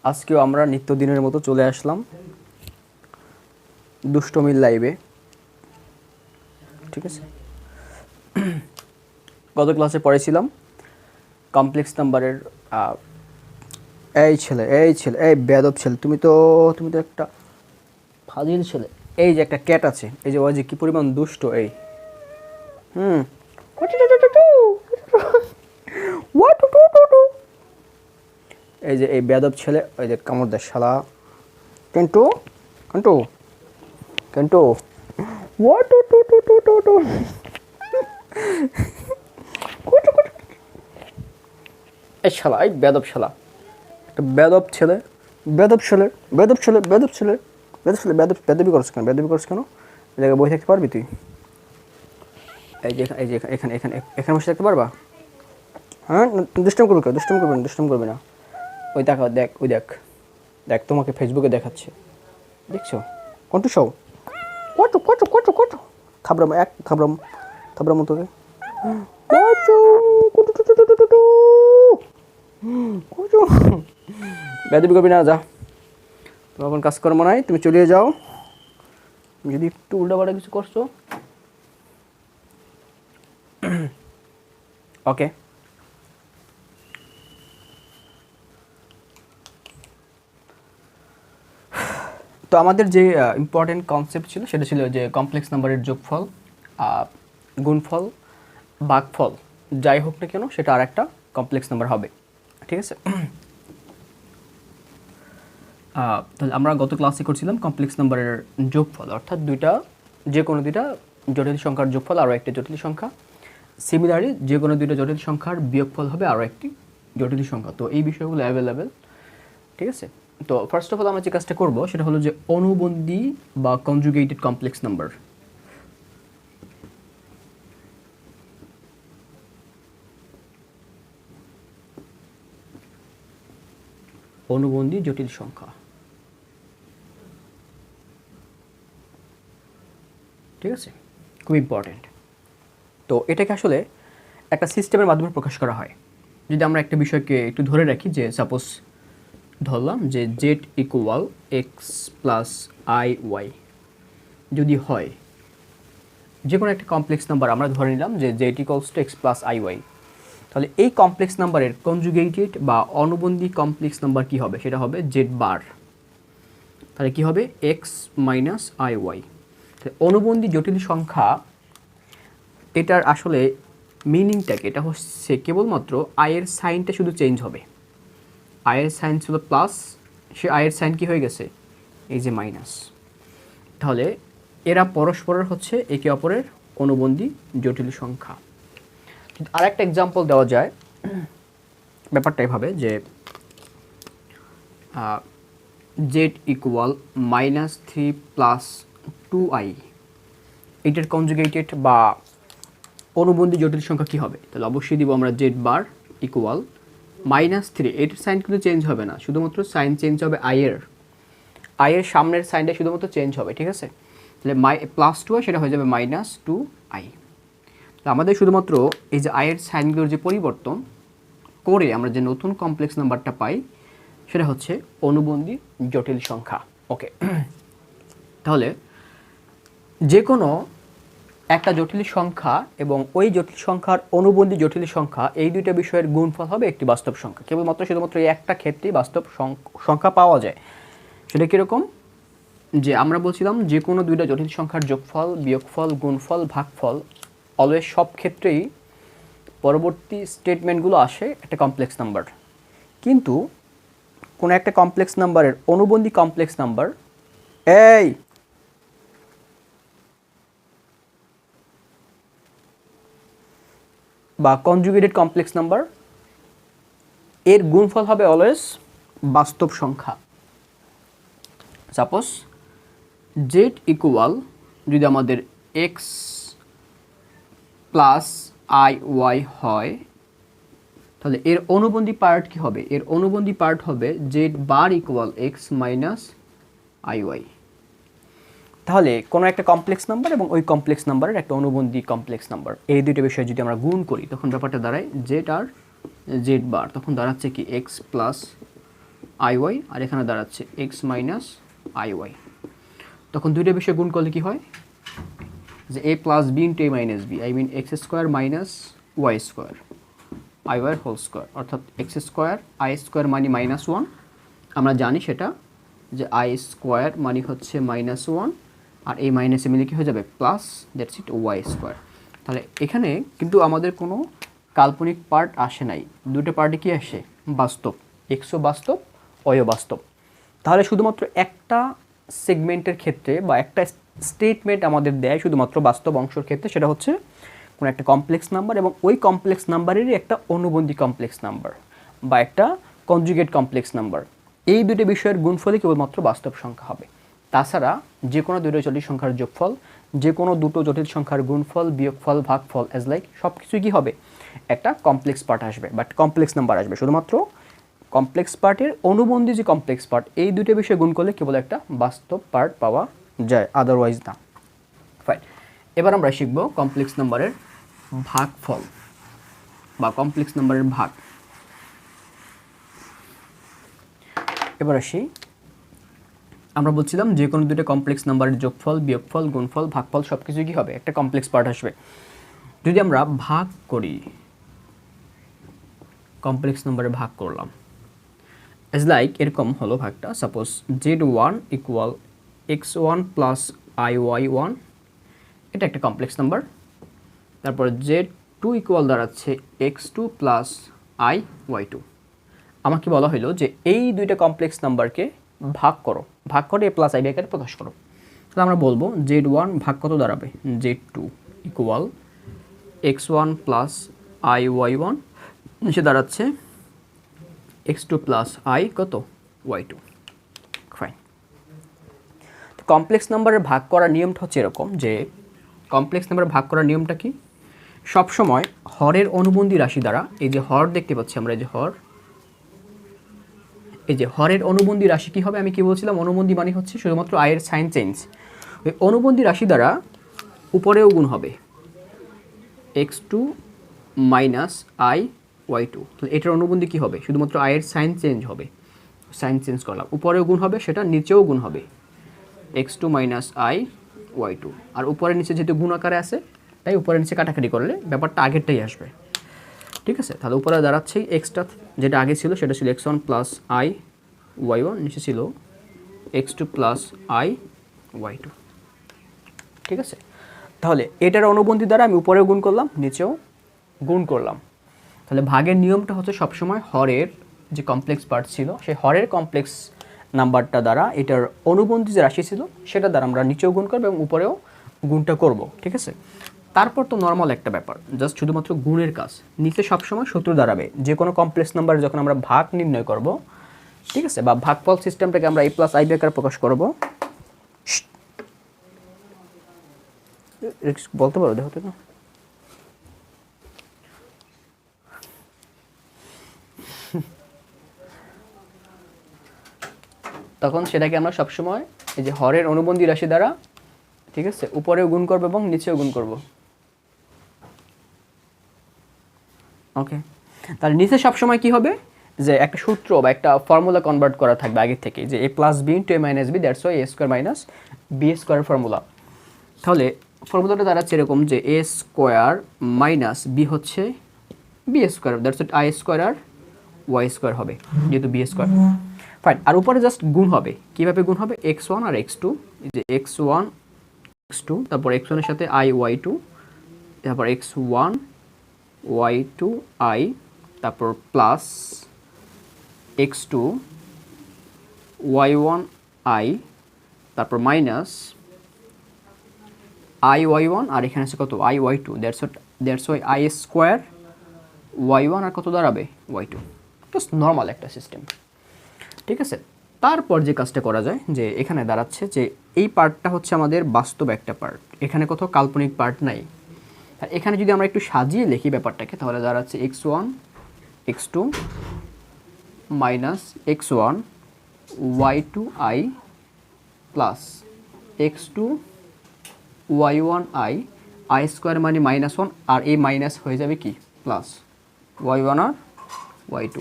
আজকেও আমরা নিত্যদিনের মতো চলে আসলাম দুষ্টমির লাইভে। ঠিক আছে, গত ক্লাসে পড়েছিলাম কমপ্লেক্স নাম্বারের। এই ছেলে এই বেয়াদব ছেলে, তুমি তো একটা ফাজিল ছেলে। এই যে একটা ক্যাট আছে, এই যে ওই যে কি পরিমাণ দুষ্ট। এই এই যে এই বেয়াদব ছেলে, ওই যে কামড় দেয় শালা। কেন্টু কেন্টু কেন্টু এই শালা, এই বেয়াদব শালা, একটা বেয়াদব ছেলে, বেয়াদবি করছ কেন? এই জায়গায় বই থাকতে পারবি তুই? এই যে এখানে বসে থাকতে পারবা? হ্যাঁ, দুষ্টুম করবে না। ওই দেখা দেখ, দেখ তোমাকে ফেসবুকে দেখাচ্ছে, দেখছো? কন্টু শো কচু থাবরাম তোকে। বেয়াদবি করবি না, যা। তোমার এখন কাজকর্ম নাই, তুমি চলে যাও। যদি একটু উল্টাপাল্টা কিছু করছো, ওকে। তো আমাদের যে ইম্পর্টেন্ট কনসেপ্ট ছিল সেটা ছিল যে কমপ্লেক্স নাম্বারের যোগফল, গুণফল, ভাগফল যাই হোক না কেন সেটা আর একটা কমপ্লেক্স নাম্বার হবে। ঠিক আছে, তাহলে আমরা গত ক্লাসে করছিলাম কমপ্লেক্স নাম্বারের যোগফল, অর্থাৎ যে কোনো দুইটা জটিল সংখ্যার যোগফল আরও একটি জটিল সংখ্যা। সিমিলারলি যে কোনো দুইটা জটিল সংখ্যার বিয়োগফল হবে আরও একটি জটিল সংখ্যা। তো এই বিষয়গুলো অ্যাভেলেবেল। ঠিক আছে, তো ফার্স্ট অফ অল আমরা যে কাজটা করবো সেটা হলো যে অনুবন্ধী বা কনজুগেটেড কমপ্লেক্স নাম্বার। অনুবন্ধী জটিল সংখ্যা। ঠিক আছে, খুব ইম্পর্টেন্ট। তো এটাকে আসলে একটা সিস্টেমের মাধ্যমে প্রকাশ করা হয়। যদি আমরা একটা বিষয়কে একটু ধরে রাখি, যে সাপোজ ধরলাম যে Z equal X plus I Y যদি হয়, যে কোনো একটা কমপ্লেক্স নাম্বার আমরা ধরে নিলাম যে Z equals to X plus I Y, তাহলে এই কমপ্লেক্স নাম্বারের কনজুগেটেড বা অনুবন্ধী কমপ্লেক্স নাম্বার কি হবে? সেটা হবে জেড বার। তাহলে কি হবে? X minus I y. অনুবন্ধী জটিল সংখ্যা, এটার আসলে মিনিংটাকে, এটা হচ্ছে কেবলমাত্র আয়ের সাইনটা শুধু চেঞ্জ হবে। আয়ের সাইন ছিল প্লাস, সে আয়ের সাইন কি হয়ে গেছে? এই যে মাইনাস। তাহলে এরা পরস্পরের হচ্ছে একে অপরের অনুবন্ধী জটিল সংখ্যা। আর একটা এক্সাম্পল দেওয়া যায়, ব্যাপারটা এভাবে যে Z equal minus 3 plus 2i, এটার কনজুগেটেড বা অনুবন্ধী জটিল সংখ্যা কী হবে? তাহলে অবশ্যই দিব আমরা জেড বার ইকুয়াল -3। এটার সাইন কিন্তু চেঞ্জ হবে না, শুধুমাত্র সাইন চেঞ্জ হবে আয়ের সামনের সাইনটা শুধুমাত্র চেঞ্জ হবে। ঠিক আছে, তাহলে +2i সেটা হয়ে যাবে -2i। আমাদের শুধুমাত্র এই যে আয়ের সাইনগুলোর যে পরিবর্তন করে আমরা যে নতুন কমপ্লেক্স নাম্বারটা পাই সেটা হচ্ছে অনুবন্ধী জটিল সংখ্যা। ওকে, তাহলে যে কোনো একটা জটিল সংখ্যা এবং ওই জটিল সংখ্যার অনুবন্ধী জটিল সংখ্যা, এই দুইটা বিষয়ের গুণফল হবে একটি বাস্তব সংখ্যা। কেবলমাত্র শুধুমাত্র এই একটা ক্ষেত্রেই বাস্তব সংখ্যা পাওয়া যায়। সেটা কীরকম? যে আমরা বলছিলাম যে কোনো দুইটা জটিল সংখ্যার যোগফল, বিয়োগফল, গুণফল, ভাগফল অলওয়েজ সব ক্ষেত্রেই পরবর্তী স্টেটমেন্টগুলো আসে একটা কমপ্লেক্স নাম্বার। কিন্তু কোনো একটা কমপ্লেক্স নাম্বারের অনুবন্ধী কমপ্লেক্স নাম্বার এই বা কনজুগেটেড কমপ্লেক্স নাম্বার এর গুণফল হবে অলওয়েজ বাস্তব সংখ্যা। সাপোজ জেড ইকুয়াল যদি আমাদের এক্স প্লাস আই ওয়াই হয়, তাহলে এর অনুবন্ধী পার্ট কি হবে? এর অনুবন্ধী পার্ট হবে Z bar equal X minus I Y. তাহলে কোনো একটা কমপ্লেক্স নাম্বার এবং ওই কমপ্লেক্স নাম্বারের একটা অনুবন্ধী কমপ্লেক্স নাম্বার, এই দুটো বিষয় যদি আমরা গুণ করি তখন ব্যাপারটা দাঁড়ায় জেড আর জেড বার, তখন দাঁড়াচ্ছে কি এক্স প্লাস আই ওয়াই, আর এখানে দাঁড়াচ্ছে এক্স মাইনাস আই ওয়াই। তখন দুইটা বিষয় গুণ করলে কি হয় যে a plus b into a minus b, I mean x square minus y square i y whole square, অর্থাৎ এক্স স্কোয়ার আই স্কোয়ার মানে মাইনাস ওয়ান। আমরা জানি সেটা যে আই স্কোয়ার মানে হচ্ছে মাইনাস ওয়ান, আর এই মাইনাসে মিলে কি হয়ে যাবে plus, that's it Y square. তাহলে এখানে কিন্তু আমাদের কোনো কাল্পনিক পার্ট আসে নাই, দুটো পার্টে কি আসে বাস্তব, এক্সও বাস্তব ওয়াইও বাস্তব। তাহলে শুধুমাত্র একটা সেগমেন্টের ক্ষেত্রে বা একটা স্টেটমেন্ট আমাদের দেয় শুধুমাত্র বাস্তব অংশের ক্ষেত্রে, সেটা হচ্ছে কোনো একটা কমপ্লেক্স নাম্বার এবং ওই কমপ্লেক্স নাম্বারেরই একটা অনুবন্ধী কমপ্লেক্স নাম্বার বা একটা কনজুগেট কমপ্লেক্স নাম্বার। এই দুটো বিষয়ের গুণফলই কেবলমাত্র বাস্তব সংখ্যা হবে। তাছাড়া যে কোনো দুটো জটিল সংখ্যার যোগফল, যে কোনো দুটো জটিল সংখ্যার গুণফল, বিয়োগফল, ভাগফল অ্যাজ লাইক সব কিছুই কী হবে, একটা কমপ্লেক্স পার্ট আসবে বাট কমপ্লেক্স নাম্বার আসবে। শুধুমাত্র কমপ্লেক্স পার্টের অনুবন্ধী যে কমপ্লেক্স পার্ট, এই দুটো বিষয় গুণ করলে কেবল একটা বাস্তব পার্ট পাওয়া যায়, আদারওয়াইজ না। ফাইন, এবার আমরা শিখব কমপ্লেক্স নাম্বারের ভাগফল বা কমপ্লেক্স নাম্বারের ভাগ। এবার আসি, আমরা বলছিলাম যে কোনো দুটো কমপ্লেক্স নাম্বারের যোগফল, বিয়োগফল, গুণফল, ভাগফল সব কিছু কী হবে, একটা কমপ্লেক্স পার্ট আসবে। যদি আমরা ভাগ করি, কমপ্লেক্স নাম্বারে ভাগ করলাম, এজ লাইক এরকম হলো ভাগটা। Suppose Z one equal X one plus I Y one, এটা একটা কমপ্লেক্স নাম্বার। তারপর জেড টু ইকুয়াল দাঁড়াচ্ছে X two plus I Y two. আমাকে বলা হলো যে এই দুইটা কমপ্লেক্স নাম্বারকে ভাগ করো, ভাগ করে এ প্লাস আই আকারে প্রকাশ করো। তাহলে আমরা বলবো জেড ওয়ান ভাগ কত দাঁড়াবে, Z two equal X one plus I Y one, নিচে দাঁড়াচ্ছে এক্স টু প্লাস আই কত ওয়াই টু। ফাইন, তো কমপ্লেক্স নাম্বারের ভাগ করার নিয়মটা হচ্ছে এরকম যে কমপ্লেক্স নাম্বারের ভাগ করার নিয়মটা কি, সবসময় হরের অনুবন্ধী রাশি দ্বারা, এই যে হর দেখতে পাচ্ছি আমরা, এই যে হর, এই যে হরের অনুবন্ধী রাশি কী হবে, আমি কি বলছিলাম অনুবন্ধী মানে হচ্ছে শুধুমাত্র আয়ের সাইন চেঞ্জ। ওই অনুবন্ধী রাশি দ্বারা উপরেও গুণ হবে x two minus I Y two. তাহলে এটার অনুবন্ধী কী হবে, শুধুমাত্র আয়ের সাইন চেঞ্জ হবে, সাইন চেঞ্জ করলাম, উপরেও গুণ হবে, সেটা নিচেও গুণ হবে x two minus I Y two. আর উপরে নিচে যেহেতু গুণ আকারে আছে তাই উপরে নিচে কাটাকাটি করলে ব্যাপারটা আগেরটাই আসবে, ঠিক আছে। তাহলে উপরে দাঁড়াচ্ছে এক্সটা যেটা আগে ছিল সেটা ছিল X one plus I Y one, নিচে ছিল X two plus I Y two, ঠিক আছে। তাহলে এটার অনুবন্ধী দ্বারা আমি উপরেও গুণ করলাম, নিচেও গুণ করলাম। তাহলে ভাগের নিয়মটা হচ্ছে সবসময় হরের যে কমপ্লেক্স পার্ট ছিল সেই হরের কমপ্লেক্স নাম্বারটা দ্বারা এটার অনুবন্ধী যে রাশি ছিল সেটা দ্বারা আমরা নিচেও গুণ করবো এবং উপরেও গুণটা করব, ঠিক আছে। তারপর তো নর্মাল একটা ব্যাপার, জাস্ট শুধুমাত্র গুণের কাজ, নিচে সবসময় সূত্র দাঁড়াবে। যে কোনো কমপ্লেক্স নাম্বার যখন আমরা ভাগ নির্ণয় করব, ঠিক আছে, বা ভাগফল সিস্টেমটাকে আমরা এ প্লাস আই আকারে প্রকাশ করব, বলতে পারো দেখো তো না, তখন সেটাকে আমরা সবসময় এই যে হরের অনুবন্ধী রাশি দ্বারা, ঠিক আছে, উপরেও গুণ করবো এবং নিচেও গুণ করব। ওকে, তাহলে নিচে সবসময় কি হবে যে একটা সূত্র বা একটা ফর্মুলা কনভার্ট করা থাকবে আগের থেকে, যে a plus b into a minus b, that's why a square minus b square formula. তাহলে ফর্মুলাটা দাঁড়াচ্ছে এরকম যে এ স্কোয়ার মাইনাস বি হচ্ছে b square, that's Y I square আর ওয়াই স্কোয়ার হবে যেহেতু বি স্কোয়ার। ফাইন, আর উপরে জাস্ট গুণ হবে। কীভাবে গুণ হবে, এক্স ওয়ান আর এক্স টু, যে এক্স ওয়ান এক্স টু, তারপর এক্স ওয়ানের সাথে আই ওয়াই টু, তারপর X one Y two I, তারপর প্লাস এক্স টু y1i, তারপর মাইনাস i(y1) আর এখানে আছে কত i(y2), that's Y I square y1 আর কত দাঁড়াবে y2। জাস্ট নর্মাল একটা সিস্টেম, ঠিক আছে। তারপর যে কাজটা করা যায় যে এখানে দাঁড়াচ্ছে যে এই পার্টটা হচ্ছে আমাদের বাস্তব একটা পার্ট, এখানে কোথাও কাল্পনিক পার্ট নাই। আর এখানে যদি আমরা একটু সাজিয়ে লিখি ব্যাপারটাকে, তাহলে দাঁড়াচ্ছে x1 x2 minus x1 y2i plus x2 y1i, I square মানে -1 আর এই মাইনাস হয়ে যাবে কি প্লাস y1 আর y2,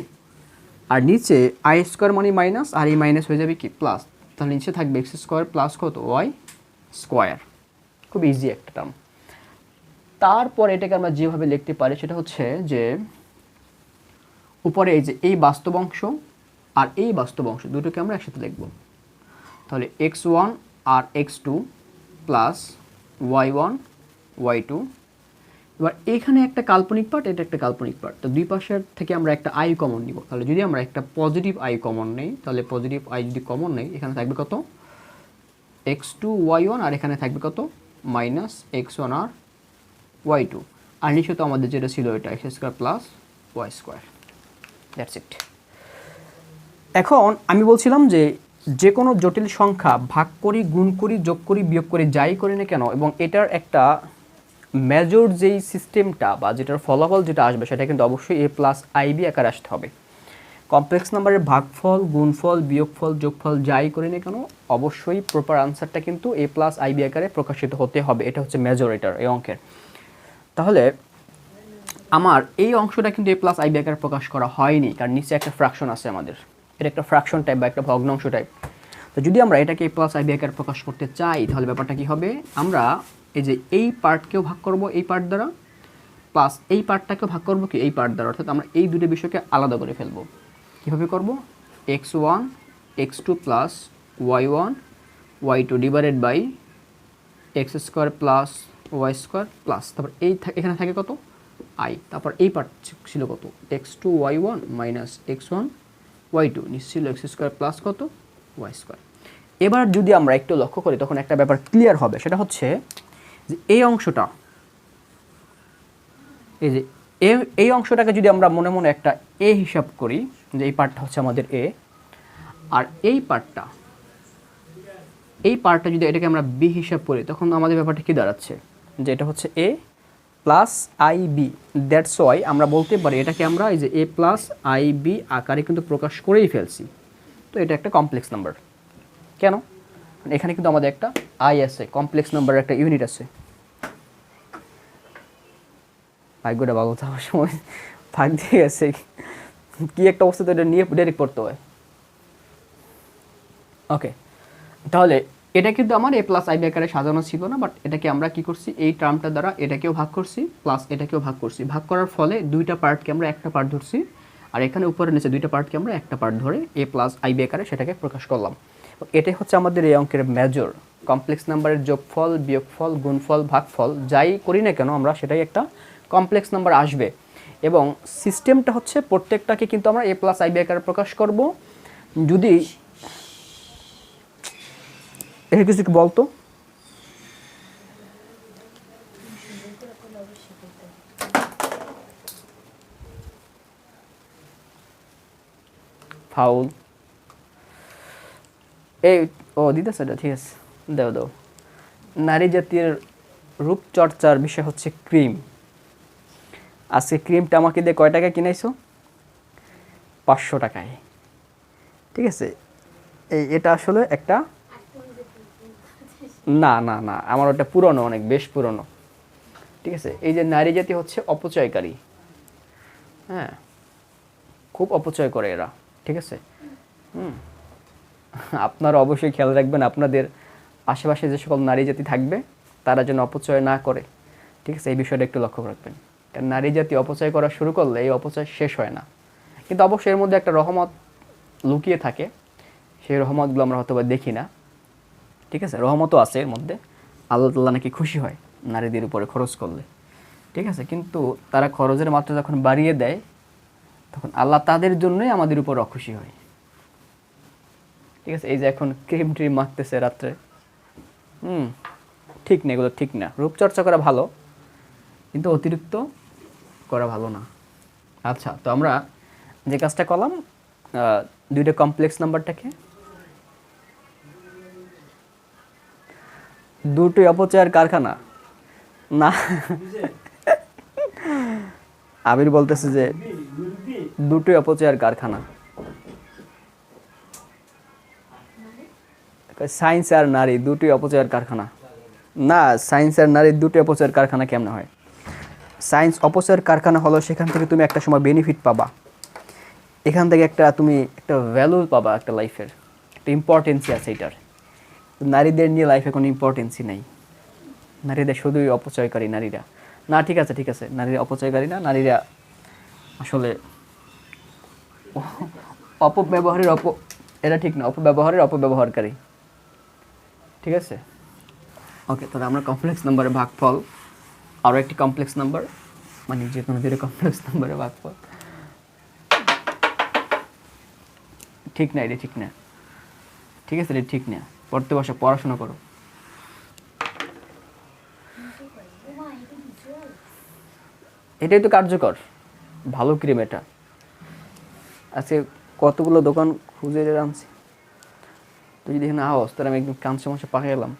আর নিচে আই স্কোয়ার মানে মাইনাস আর এই মাইনাস হয়ে যাবে কি প্লাস, তাহলে নিচে থাকবে এক্স স্কোয়ার প্লাস কত ওয়াই স্কোয়ার। খুব ইজি একটা টার্ম। তারপর এটাকে আমরা যেভাবে লিখতে পারি সেটা হচ্ছে যে উপরে এই যে এই বাস্তব অংশ আর এই বাস্তব অংশ দুটোকে আমরা একসাথে লিখব, তাহলে x1 আর x2 প্লাস y1 y2। এবার এখানে একটা কাল্পনিক পার্ট, এটা একটা কাল্পনিক পার্ট, তো দুই পাশের থেকে আমরা একটা আই কমন নিব। তাহলে যদি আমরা একটা পজিটিভ আই কমন নেই, তাহলে পজিটিভ আই যদি কমন নেই, এখানে থাকবে কত x2 y1 আর এখানে থাকবে কত মাইনাস x1 আর y2, আর নিচে তো আমাদের যেটা ছিল এটা x square plus Y square. That's it. এখন আমি বলছিলাম যে যে কোনো জটিল সংখ্যা ভাগ করি, গুণ করি, যোগ করি, বিয়োগ করি, যাই করি না কেন, এবং এটার একটা মেজর যেই সিস্টেমটা বা যেটার ফলাফল যেটা আসবে সেটা কিন্তু অবশ্যই a প্লাস আইবি আকারে আসতে হবে। কমপ্লেক্স নাম্বারের ভাগফল, গুণফল, বিয়োগফল, যোগফল যাই করি না কেন অবশ্যই প্রপার আনসারটা কিন্তু a প্লাস আইবি আকারে প্রকাশিত হতে হবে। এটা হচ্ছে মেজর এটার এই অঙ্কের। তাহলে আমার এই অংশটা কিন্তু a প্লাস আইবি আকারে প্রকাশ করা হয়নি, কারণ নিচে একটা ফ্র্যাকশন আছে আমাদের, এটা একটা ফ্র্যাকশন টাইপ বা একটা ভগ্নাংশ টাইপ। তো যদি আমরা এটাকে a প্লাস আইবি আকারে প্রকাশ করতে চাই তাহলে ব্যাপারটা কি হবে, আমরা এই যে এই পার্টকেও ভাগ করব এই পার্ট দ্বারা, প্লাস এই পার্টটাকেও ভাগ করব কি এই পার্ট দ্বারা, অর্থাৎ আমরা এই দুটো বিষয়কে আলাদা করে ফেলব। কীভাবে করব, x1 x2 প্লাস y1 y2 divided by X square plus Y square plus, তারপর এখানে থাকে কত আই, তারপর এই পার্ট ছিল কত x2 y1 minus x1 y2, নিচে ছিল এক্স স্কোয়ার প্লাস কত ওয়াই স্কোয়ার। এবার যদি আমরা একটু লক্ষ্য করি তখন একটা ব্যাপার ক্লিয়ার হবে, সেটা হচ্ছে যে এই অংশটা, এই যে এই অংশটাকে যদি আমরা মনে মনে একটা এ হিসাব করি, যে এই পার্টটা হচ্ছে আমাদের এ, আর এই পার্টটা যদি এটাকে আমরা বি হিসাব করি, তখন আমাদের ব্যাপারটা কি দাঁড়াচ্ছে, যে এটা হচ্ছে a plus i b. That's why আমরা বলতে পারি এটাকে আমরা এই যে এ প্লাস আই বি আকারে কিন্তু প্রকাশ করেই ফেলছি। তো এটা একটা কমপ্লেক্স নাম্বার। কেন, এখানে কিন্তু আমাদের একটা আই আছে, কমপ্লেক্স নাম্বারের একটা ইউনিট আছে। ভাগ্যটা ভালো থাকার সময় থাক দিয়ে গেছে, কি একটা অবস্থা, তো এটা নিয়ে ডাইরেক্ট পড়তে হয়। ওকে, তাহলে এটা কিন্তু আমার এ প্লাস আইবি আকারে সাজানো ছিল না, বাট এটাকে আমরা কি করছি, এই টার্মটা দ্বারা এটাকেও ভাগ করছি প্লাস এটাকেও ভাগ করছি। ভাগ করার ফলে দুইটা পার্টকে আমরা একটা পার্ট ধরছি, আর এখানে উপরে নিচে দুইটা পার্টকে আমরা একটা পার্ট ধরে এ প্লাস আইবি আকারে সেটাকে প্রকাশ করলাম। এটাই হচ্ছে আমাদের এই অঙ্কের মেজর। কমপ্লেক্স নাম্বারের যোগফল, বিয়োগফল, গুণফল, ভাগফল যাই করি না কেন আমরা সেটাই একটা কমপ্লেক্স নাম্বার আসবে, এবং সিস্টেমটা হচ্ছে প্রত্যেকটাকে কিন্তু আমরা এ প্লাস আইবি আকারে প্রকাশ করব। যদি এটা কিছু কি বলতো, ফাউল এই ও দিতেছে এটা, ঠিক আছে দাও। নারী জাতির রূপচর্চার বিষয় হচ্ছে ক্রিম। আজকে ক্রিমটা আমাকে দিয়ে কয় টাকায় কিনাইছো, 500 টাকায়, ঠিক আছে। এটা আসলে একটা না না না আমার ওটা পুরনো, অনেক বেশ পুরনো, ঠিক আছে। এই যে নারী জাতি হচ্ছে অপচয়কারী, হ্যাঁ খুব অপচয় করে এরা, ঠিক আছে। আপনারা অবশ্যই খেয়াল রাখবেন আপনাদের আশেপাশে যে সকল নারী জাতি থাকবে তারা যেন অপচয় না করে, ঠিক আছে। এই বিষয়টা একটু লক্ষ্য রাখবেন, কারণ নারী জাতি অপচয় করা শুরু করলে এই অপচয় শেষ হয় না। কিন্তু অবশ্যই এর মধ্যে একটা রহমত লুকিয়ে থাকে, সেই রহমতগুলো আমরা হয়তো বা দেখি না, ঠিক আছে। রহমতও আছে এর মধ্যে, আল্লাহ তাআলা নাকি খুশি হয় নারীদের উপরে খরচ করলে, ঠিক আছে। কিন্তু তারা খরচের মাত্রা যখন বাড়িয়ে দেয় তখন আল্লাহ তাদের জন্যই আমাদের উপর অখুশি হয়, ঠিক ঠিক আছে, এই যে এখন ক্রিম ট্রিম মাখতেছে রাত্রে, ঠিক না, এগুলো ঠিক না। রূপচর্চা করা ভালো, কিন্তু অতিরিক্ত করা ভালো না। আচ্ছা, তো আমরা যে কাজটা করলাম, দুইটা কমপ্লেক্স নাম্বারটাকে দুটোই অপচয়ের কারখানা না, আবির বলতেছে যে দুটোই অপচয়ের কারখানা। সায়েন্স আর নারী দুটোই অপচয়ের কারখানা না, সায়েন্স আর নারী দুটোই অপচয়ের কারখানা কেমনে হয়? সায়েন্স অপচয়ের কারখানা হলো সেখান থেকে তুমি একটা সময় বেনিফিট পাবা, এখান থেকে তুমি একটা ভ্যালু পাবা, একটা লাইফের একটা ইম্পর্টেন্সই আছে এটার। নারীদের নিয়ে লাইফে কোনো ইম্পর্টেন্সই নেই, নারীদের শুধুই অপচয়কারী নারীরা। না ঠিক আছে, ঠিক আছে, নারীরা অপচয়কারী না, নারীরা আসলে অপব্যবহারের এটা ঠিক না, অপব্যবহারের অপব্যবহারকারী। ঠিক আছে, ওকে। তাহলে আমরা কমপ্লেক্স নাম্বারের ভাগফল, আরও একটি কমপ্লেক্স নাম্বার, মানে যে কোনো দুটো কমপ্লেক্স নাম্বারের ভাগফল, ঠিক না, এটা ঠিক না, ঠিক আছে, এটা ঠিক না। পড়তে বসে, পড়াশোনা করো। এটাই তো কার্যকর, ভালো ক্রিম এটা। আজকে কতগুলো দোকান খুঁজে আনছি, তুই যদি না আওয়াজ তাহলে আমি একদম কাঁচা মাসে পাঠিয়ে এলাম।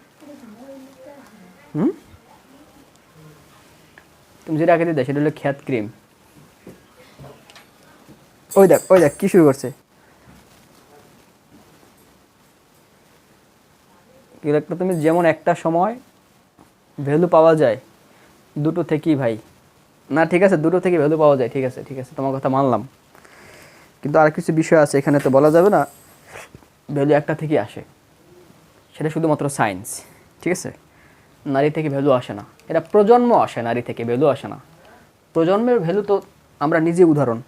তুমি যেটা আগে দিতে সেটা হলো খ্যাত ক্রিম। ওই দেখ, ওই দেখ কি শুরু করছে। একটা তুমি যেমন একটা সময় ভ্যালু পাওয়া যায় দুটো থেকেই ভাই, না ঠিক আছে, দুটো থেকে ভ্যালু পাওয়া যায়, ঠিক আছে, ঠিক আছে, তোমার কথা মানলাম, কিন্তু আর কিছু বিষয় আছে এখানে, তো বলা যাবে না ভ্যালু একটা থেকেই আসে, সেটা শুধুমাত্র সায়েন্স। ঠিক আছে, নারী থেকে ভ্যালু আসে না, এটা প্রজন্ম আসে, নারী থেকে ভ্যালু আসে না। প্রজন্মের ভ্যালু তো আমরা নিজে উদাহরণ।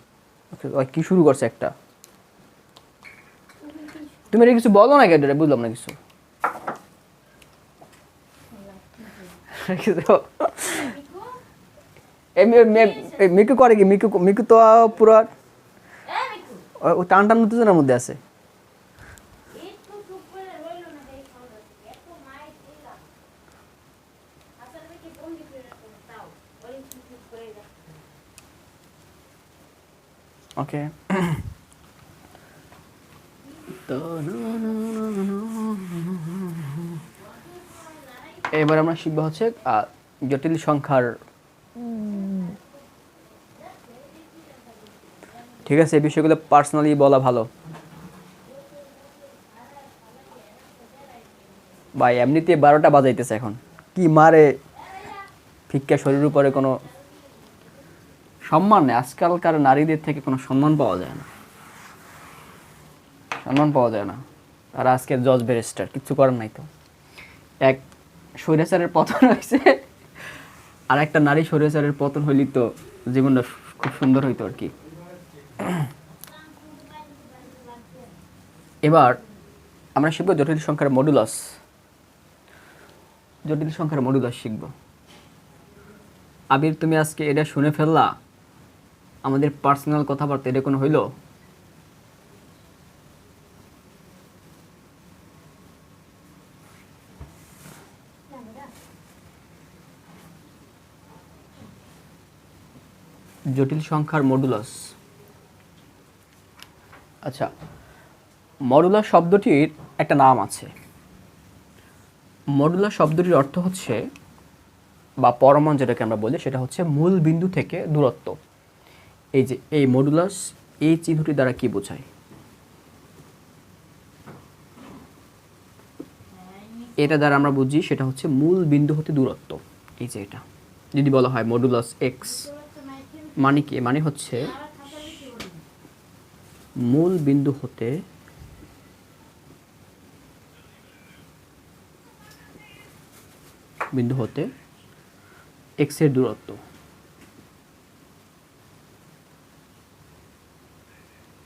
কি শুরু করছে একটা, তুমি এটা কিছু বলো না, কেটে বুঝলাম না কিছু। মিকু করে কি, মিকু মিকু তো পুরো টান টান উত্তেজনার মধ্যে আছে। ওকে, তো এবার আমরা শিখবো হচ্ছে জটিল সংখ্যার। ঠিক আছে, এই বিষয়গুলো পার্সোনালি বলা ভালো, ভাই এমনিতে 12টা বাজাইতেছে এখন, কি মারে ফিক্কা শরীরের উপরে কোনো সম্মান নেই। আজকালকার নারীদের থেকে কোনো সম্মান পাওয়া যায় না, সম্মান পাওয়া যায় না। আর আজকের জজ ব্যারিস্টার, কিচ্ছু করার নাই তো। এক স্বৈরাচারের পতন হয়েছে, আর একটা নারী স্বৈরাচারের পতন হইলি তো জীবনটা খুব সুন্দর হইতো আর কি। এবার আমরা শিখব জটিল সংখ্যার মডুলাস। জটিল সংখ্যার মডুলাস শিখব। আবির, তুমি আজকে এটা শুনে ফেললা, আমাদের পার্সোনাল কথাবার্তা এটা কোনো হইল? জটিল সংখ্যার মডুলাস। আচ্ছা, মডুলাস শব্দটির একটা নাম আছে। মডুলাস শব্দটির অর্থ হচ্ছে, বা পরমান যেটাকে আমরা বলি, সেটা হচ্ছে মূল বিন্দু থেকে দূরত্ব। এই যে এই মডুলাস, এই চিহ্নটি দ্বারা কি বোঝায়? এটা দ্বারা আমরা বুঝি সেটা হচ্ছে মূল বিন্দু হতে দূরত্ব। এই যে এটা যদি বলা হয় মডুলাস এক্স, মানে কি? মানে হচ্ছে মূল বিন্দু হতে এক্স এর দূরত্ব।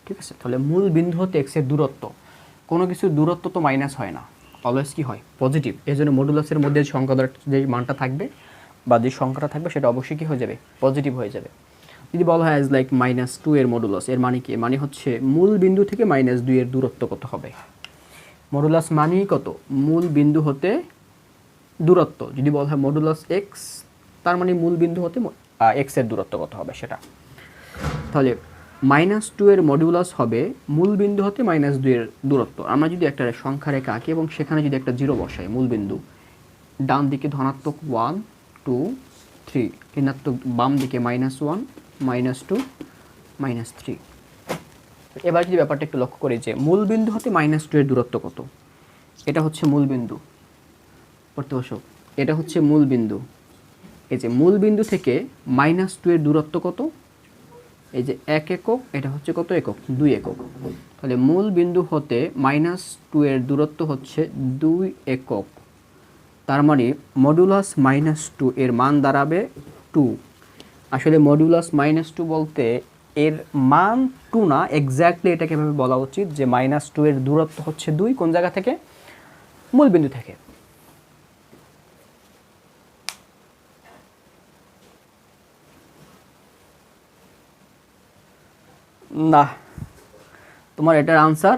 ঠিক আছে, তাহলে মূল বিন্দু হতে এক্স এর দূরত্ব। কোনো কিছুর দূরত্ব তো মাইনাস হয় না, অলওয়েজ কি হয়? পজিটিভ। এই জন্য মডুলাসের মধ্যে সংখ্যাটার যে মানটা থাকবে বা যে সংখ্যাটা থাকবে সেটা অবশ্যই কি হয়ে যাবে? পজিটিভ হয়ে যাবে। যদি বলা হয় অ্যাজ লাইক -2 এর মডুলাস, এর মানে কি? মানে হচ্ছে মূল বিন্দু থেকে -2 এর দূরত্ব কত হবে। মডুলাস মানেই কত? মূল বিন্দু হতে দূরত্ব। যদি বলা হয় মডুলাস এক্স, তার মানে মূল বিন্দু হতে এক্স এর দূরত্ব কত হবে সেটা। তাহলে -2 এর মডুলাস হবে মূল বিন্দু হতে -2 এর দূরত্ব। আমরা যদি একটা সংখ্যা রেখা আঁকি এবং সেখানে যদি একটা 0 বসাই মূল বিন্দু, ডান দিকে ধনাত্মক 1 2 3, ঋণাত্মক বাম দিকে -1 -2 -3। এবার যদি ব্যাপারটা একটু লক্ষ্য করি যে মূল বিন্দু হতে -2 এর দূরত্ব কত, এটা হচ্ছে মূল বিন্দু, পড়তে বসো, এটা হচ্ছে মূল বিন্দু। এই যে মূল বিন্দু থেকে -2 এর দূরত্ব কত? এই যে 1 একক, এটা হচ্ছে কত একক? 2 একক। তাহলে মূল বিন্দু হতে -2 এর দূরত্ব হচ্ছে 2 একক। তার মানে মডুলাস -2 এর মান দাঁড়াবে 2। আসলে মডুলাস -2 বলতে এর মান 2 না, এক্স্যাক্টলি এটাকে এভাবে বলা উচিত যে -2 এর দূরত্ব হচ্ছে 2। কোন জায়গা থেকে? মূল বিন্দু থেকে। না, তোমার এটার আনসার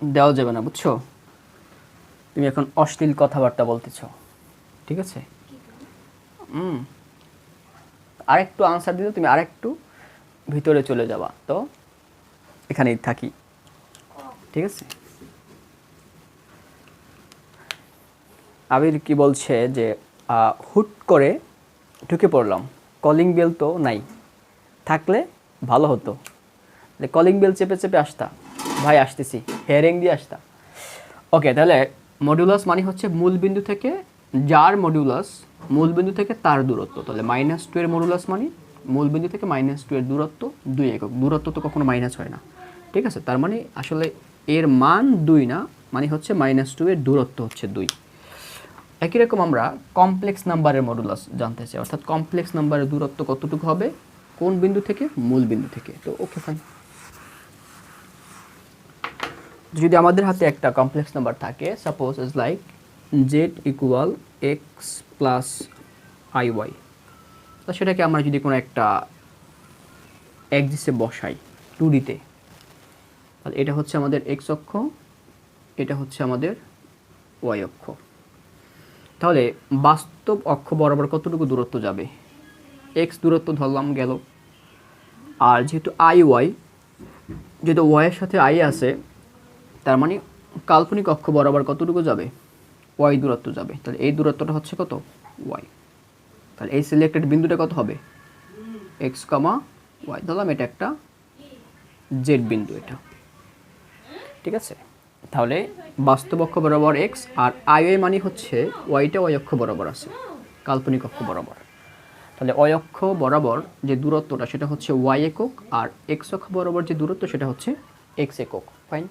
দেওয়া যাবে না, বুঝছো? তুমি এখন অশ্লীল কথাবার্তা বলতেছ, ঠিক আছে? আরেকটু আনসার দিলে তুমি আরেকটু ভিতরে চলে যাবা, তো এখানেই থাকি, ঠিক আছে? আবির কি বলছে যে হুট করে ঢুকে পড়লাম, কলিং বেল তো নাই, থাকলে ভালো হতো। কলিং বেল চেপে চেপে আসতা, ভাই আসতেছি, হেয়ারিং দিয়ে আসতা। ওকে, তাহলে মডুলাস মানে হচ্ছে মূল বিন্দু থেকে যার মডুলাস মূল বিন্দু থেকে তার দূরত্ব। তাহলে -2 এর মডুলাস মানে মূল বিন্দু থেকে -2 এর দূরত্ব 2 একক। দূরত্ব তো কখনো মাইনাস হয় না, ঠিক আছে? তার মানে আসলে এর মান 2 না, মানে হচ্ছে -2 এর দূরত্ব হচ্ছে 2। একই রকম আমরা কমপ্লেক্স নাম্বারের মডুলাস জানতে চাই, অর্থাৎ কমপ্লেক্স নাম্বারের দূরত্ব কতটুকু হবে কোন বিন্দু থেকে? মূল বিন্দু থেকে। তো ওকে, ফাইন। যদি আমাদের হাতে একটা কমপ্লেক্স নাম্বার থাকে, suppose is like z equal X plus IY, তো সেটাকে আমরা যদি কোনো একটা এক্সিসে বসাই 2Dতে, তাহলে এটা হচ্ছে আমাদের এক্স অক্ষ, এটা হচ্ছে আমাদের ওয়াই অক্ষ। তাহলে বাস্তব অক্ষ বরাবর কতটুকু দূরত্ব যাবে? এক্স দূরত্ব ধরলাম গেল, আর যেহেতু IY, যেহেতু ওয়াইয়ের সাথে আই আছে, তার মানে কাল্পনিক অক্ষ বরাবর কতটুকু যাবে? ওয়াই দূরত্ব যাবে। তাহলে এই দূরত্বটা হচ্ছে কত? ওয়াই। তাহলে এই সিলেক্টেড বিন্দুটা কত হবে? এক্স কমা ওয়াই। ধরলাম এটা একটা জেড বিন্দু, এটা ঠিক আছে। তাহলে বাস্তব অক্ষ বরাবর এক্স, আর আই মানে হচ্ছে ওয়াইটা ওয়াই অক্ষ বরাবর আছে, কাল্পনিক অক্ষ বরাবর। তাহলে ওয়াই অক্ষ বরাবর যে দূরত্বটা সেটা হচ্ছে ওয়াই একক, আর এক্স অক্ষ বরাবর যে দূরত্ব সেটা হচ্ছে এক্স একক। ফাইন।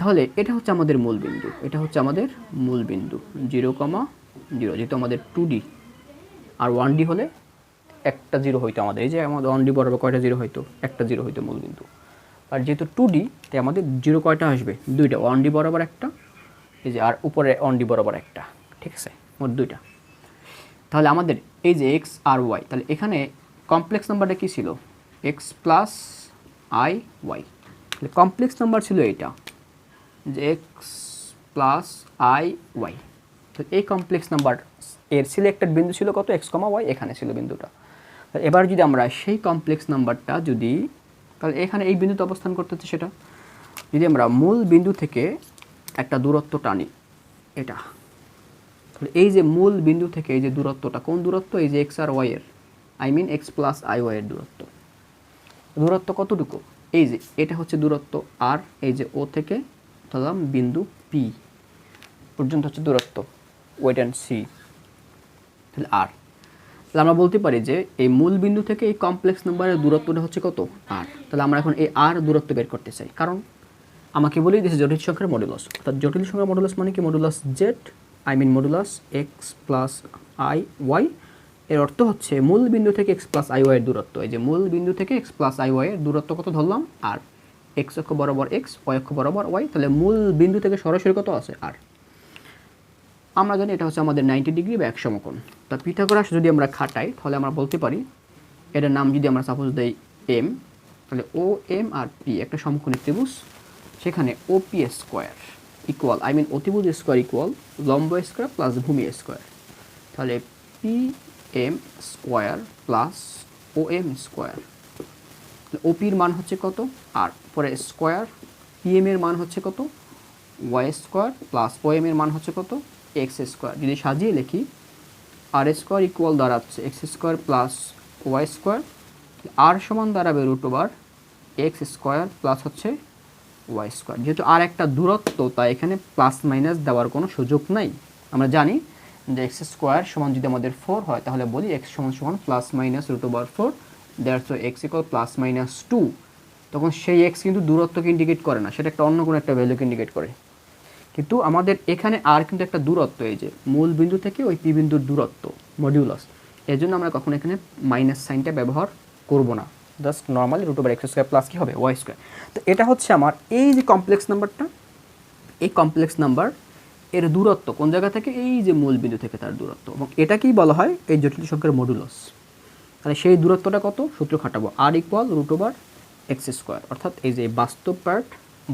তাহলে এটা হচ্ছে আমাদের মূল বিন্দু, এটা হচ্ছে আমাদের মূল বিন্দু 0,0। যেহেতু আমাদের 2D আর 1D হলে একটা 0 হইতো আমাদের, এই যে আমাদের 1D বরাবর কয়টা 0 হইতো? একটা 0 হইতো মূল বিন্দু। আর যেহেতু 2D তাই আমাদের 0 কয়টা আসবে? 2টা, 1D বরাবর একটা, এই যে আর উপরে 1D বরাবর একটা, ঠিক আছে? মোট 2টা। তাহলে আমাদের এই যে এক্স আর ওয়াই, তাহলে এখানে কমপ্লেক্স নাম্বারটা কী ছিল? X plus I Y. তাহলে কমপ্লেক্স নাম্বার ছিল এইটা, যে এক্স প্লাস আই ওয়াই। তো এই কমপ্লেক্স নাম্বার এর সিলেক্টেড বিন্দু ছিল কত? এক্স কমা ওয়াই, এখানে ছিল বিন্দুটা। এবার যদি আমরা সেই কমপ্লেক্স নাম্বারটা যদি, তাহলে এখানে এই বিন্দুতে অবস্থান করতে হচ্ছে, সেটা যদি আমরা মূল বিন্দু থেকে একটা দূরত্ব টানি, এটা, তাহলে এই যে মূল বিন্দু থেকে এই যে দূরত্বটা, কোন দূরত্ব? এই যে এক্স আর ওয়াই এর, I mean X plus I Y এর দূরত্ব। দূরত্ব কতটুকু? এই যে এটা হচ্ছে দূরত্ব, আর এই যে ও থেকে ধরলাম বিন্দু পি পর্যন্ত হচ্ছে দূরত্ব, ওয়েট অ্যান্ড সি। তাহলে আর, তাহলে আমরা বলতে পারি যে এই মূল বিন্দু থেকে এই কমপ্লেক্স নাম্বারের দূরত্বটা হচ্ছে কত? আর। তাহলে আমরা এখন এই আর দূরত্ব বের করতে চাই, কারণ আমাকে বলি দিয়েছে জটিল সংখ্যার মডুলাস। অর্থাৎ জটিল সংখ্যার মডুলাস মানে কি? Modulus Z, I mean modulus X plus I Y. এর অর্থ হচ্ছে মূল বিন্দু থেকে এক্স প্লাস আই ওয়াই এর দূরত্ব। এই যে মূল বিন্দু থেকে এক্স প্লাস আই ওয়াই এর দূরত্ব কত ধরলাম? আর। এক্স অক্ষ বরাবর এক্স, ওয়াই অক্ষ বরাবর ওয়াই। তাহলে মূল বিন্দু থেকে সরাসরি কত আছে? আর। আমরা জানি এটা হচ্ছে আমাদের 90 ডিগ্রি বা এক সমকোণ। তা পিথাগোরাস যদি আমরা খাটাই তাহলে আমরা বলতে পারি, এটার নাম যদি আমরা সাপোজ দেই এম, তাহলে ও এম আর পি একটা সমকোণী ত্রিভুজ, সেখানে ওপি স্কোয়ার, ইকুয়াল অতিভুজ স্কোয়ার ইকুয়াল লম্ব স্কোয়ার প্লাস ভূমি স্কোয়ার। তাহলে P M square plus O M square. ওপির মান হচ্ছে কত আর পরে স্কোয়ার, পিএম এর মান হচ্ছে কত Y square plus O M এর মান হচ্ছে কত এক্স স্কোয়ার। যদি সাজিয়ে লিখি আর স্কোয়ার ইকুয়াল দাঁড়াচ্ছে x square plus Y square, r সমান দাঁড়াবে root over x square plus হচ্ছে ওয়াই স্কোয়ার। যেহেতু আর একটা দূরত্ব তাই এখানে প্লাস মাইনাস দেওয়ার কোনো সুযোগ নাই। আমরা জানি যে এক্স স্কোয়ার সমান যদি আমাদের 4 হয় তাহলে বলি এক্স সমান সমান plus minus root over 4, that's X equal plus minus 2। তখন সেই এক্স কিন্তু দূরত্বকে ইন্ডিকেট করে না, সেটা একটা অন্য কোনো একটা ভ্যালুকে ইন্ডিকেট করে। কিন্তু আমাদের এখানে আর কিন্তু একটা দূরত্ব, এই যে মূল বিন্দু থেকে ওই পি বিন্দুর দূরত্ব মডিউলাস, এর জন্য আমরা কখনো এখানে মাইনাস সাইনটা ব্যবহার করব না, just normally root over x square plus কী হবে ওয়াই স্কোয়ার। তো এটা হচ্ছে আমার এই যে কমপ্লেক্স নাম্বারটা, এই কমপ্লেক্স নাম্বার এর দূরত্ব কোন জায়গা থেকে, এই যে মূল বিন্দু থেকে তার দূরত্ব, এবং এটাকেই বলা হয় এই জটিল সংখ্যার মডুলাস। তাহলে সেই দূরত্বটা কত, সূত্র খাটাবো r equal root over x square, অর্থাৎ এই যে বাস্তব পার্ট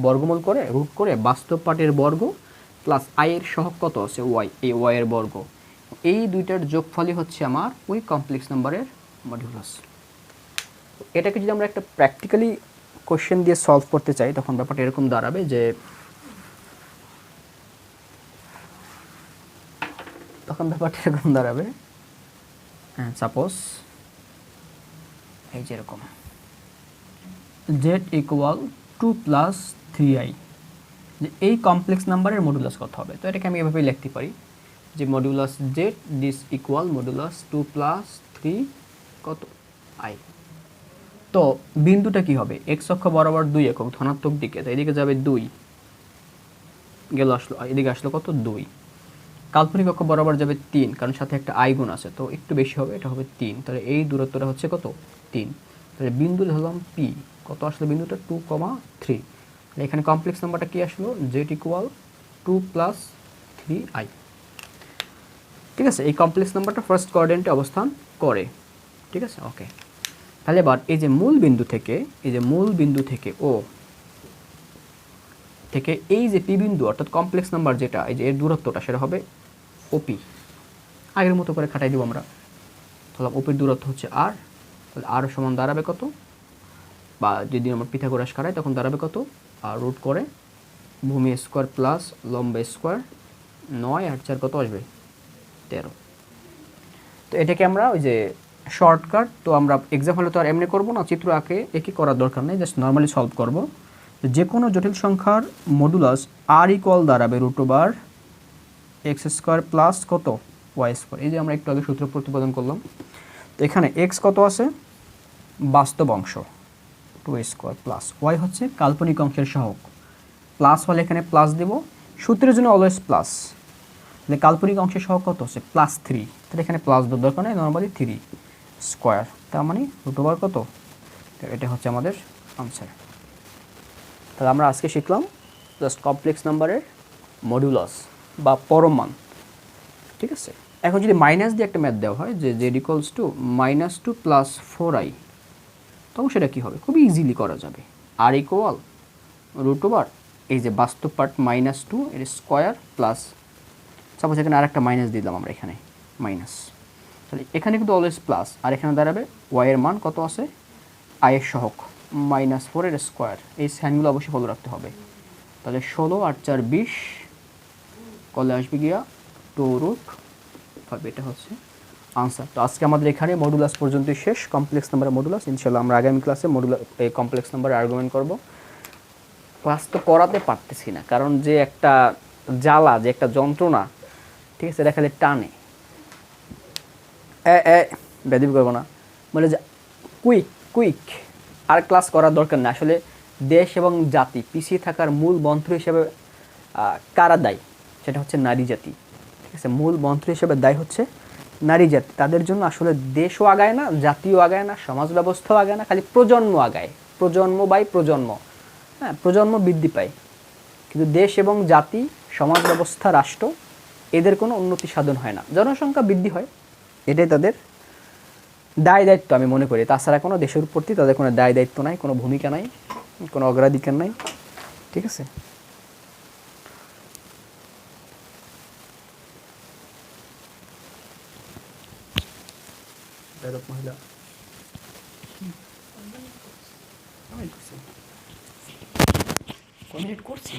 বর্গমূল করে রুট করে বাস্তব পার্টের বর্গ প্লাস আই এর সহগ কত আছে ওয়াই, এই ওয়াই এর বর্গ, এই দুইটার যোগফলই হচ্ছে আমার ওই কমপ্লেক্স নাম্বারের মডুলাস। এটাকে যদি আমরা একটা প্র্যাকটিক্যালি কোশ্চেন দিয়ে সলভ করতে চাই তখন ব্যাপারটা এরকম দাঁড়াবে যে সাপোজ এই যেরকম z ইকুয়াল 2 প্লাস 3i, যে এই কমপ্লেক্স নাম্বারের মডুলাস কত হবে। তো এটাকে আমি এভাবে লিখতে পারি যে modulus z this equal modulus 2 plus 3 কত i। তো বিন্দুটা কি হবে, এক্স অক্ষ বরাবর 2 একক ধনাত্মক দিকে, তো এদিকে যাবে 2 গেল আসলো, এদিকে আসলো কত 2, কাল্পনিক অক্ষ বরাবর যাবে 3 কারণ সাথে একটা আই গুণ আছে, তো একটু বেশি হবে, এটা হবে 3। তাহলে এই দূরত্বটা হচ্ছে কত 3। তাহলে বিন্দু ধরলাম পি, কত আসলো বিন্দুটা 2,3। এখানে কমপ্লেক্স নাম্বারটা কি আসলো z ইকুয়াল 2 প্লাস 3i। ঠিক আছে, এই কমপ্লেক্স নাম্বারটা ফার্স্ট কোঅর্ডিনেটে অবস্থান করে। ঠিক আছে, ওকে। তাহলে এবার এই যে মূল বিন্দু থেকে ও থেকে এই যে পি বিন্দু অর্থাৎ কমপ্লেক্স নাম্বার যেটা, এই যে এর দূরত্বটা সেটা হবে ওপি। আগের মতো করে খাটাই দিব আমরা, তাহলে ওপির দূরত্ব হচ্ছে আর, তাহলে আর সমান দাঁড়াবে কত, বা যদি আমরা পিথাগোরাস খাটাই তখন দাঁড়াবে কত, আর রুট করে ভূমি স্কোয়ার প্লাস লম্ব স্কোয়ার, 9 আর 4 কত আসবে 13। তো এটাকে আমরা ওই যে শর্টকাট, তো আমরা এক্সাম হলে তো আর এমনি করবো না, চিত্র আঁকে একই করার দরকার নেই, জাস্ট নর্মালি সলভ করব। যে কোনো জটিল সংখ্যার মডুলাস আর ইকুয়াল দাঁড়াবে root over x square plus কত ওয়াই স্কোয়ার। এই যে আমরা একটু আগে সূত্র প্রতিপাদন করলাম, তো এখানে এক্স কত আছে বাস্তব অংশ 2 স্কোয়ার প্লাস ওয়াই হচ্ছে কাল্পনিক অংশের সহগ, প্লাস হলে এখানে প্লাস দেব, সূত্রের জন্য অলওয়েজ প্লাস। তাহলে কাল্পনিক অংশের সহগ কত হচ্ছে +3, তাহলে এখানে প্লাস দেওয়ার দরকার নেই, নর্মালি 3 স্কোয়ার, তার মানে রুট ওভার কত, এটা হচ্ছে আমাদের আনসার। তাহলে আমরা আজকে শিখলাম জাস্ট কমপ্লেক্স নাম্বারের মডুলাস বা পরম মান। ঠিক আছে, এখন যদি মাইনাস দিয়ে একটা ম্যাথ দেওয়া হয় যে z equals to -2 plus 4i, তখন সেটা কী হবে, খুবই ইজিলি করা যাবে। আর ইকুয়াল রুট ওভার এই যে বাস্তব পার্ট -2 এর স্কোয়ার প্লাস, সাপোজ এখানে আর একটা মাইনাস দিলাম আমরা, এখানে মাইনাস, তাহলে এখানে কিন্তু অলওয়েজ প্লাস, আর এখানে দাঁড়াবে ওয়াই এর মান কত আছে আই এর সহগ -4 এর স্কোয়ার, এই সাইনগুলো অবশ্যই ফলো রাখতে হবে। তাহলে 16 আর 4 20 কলে আসবে গিয়া 2√5, এটা হচ্ছে আনসার। তো আজকে আমাদের এখানে মডুলাস পর্যন্তই শেষ, কমপ্লেক্স নাম্বারের মডুলাস। ইনশাল্লাহ আমরা আগামী ক্লাসে এই কমপ্লেক্স নাম্বারের আর্গুমেন্ট করব। ক্লাস তো করাতে পারতেছি না, কারণ যে একটা জ্বালা, যে একটা যন্ত্রণা, ঠিক আছে, দেখালে টানে ব্যাধিব করবো না, মানে যে কুইক আর ক্লাস করার দরকার না। আসলে দেশ এবং জাতি পিছিয়ে থাকার মূল মন্ত্র হিসেবে কারা দায়ী, সেটা হচ্ছে নারী জাতি। ঠিক আছে, মূল মন্ত্র হিসেবে দায়ী হচ্ছে নারী জাতি। তাদের জন্য আসলে দেশও আগায় না, জাতিও আগায় না, সমাজ ব্যবস্থাও আগায় না, খালি প্রজন্ম আগায়, প্রজন্ম বাই প্রজন্ম। হ্যাঁ, প্রজন্ম বৃদ্ধি পায়, কিন্তু দেশ এবং জাতি, সমাজ ব্যবস্থা, রাষ্ট্র, এদের কোনো উন্নতি সাধন হয় না, জনসংখ্যা বৃদ্ধি হয়, এটাই তাদের দায় দায়িত্ব আমি মনে করি। তাছাড়া কোনো দেশের প্রতি তাদের কোনো দায় দায়িত্ব নাই, কোনো ভূমিকা নাই, কোনো অগ্রাধিকার নাই। ঠিক আছে। বেদক মহিলা আমি করছি 1 মিনিট করছি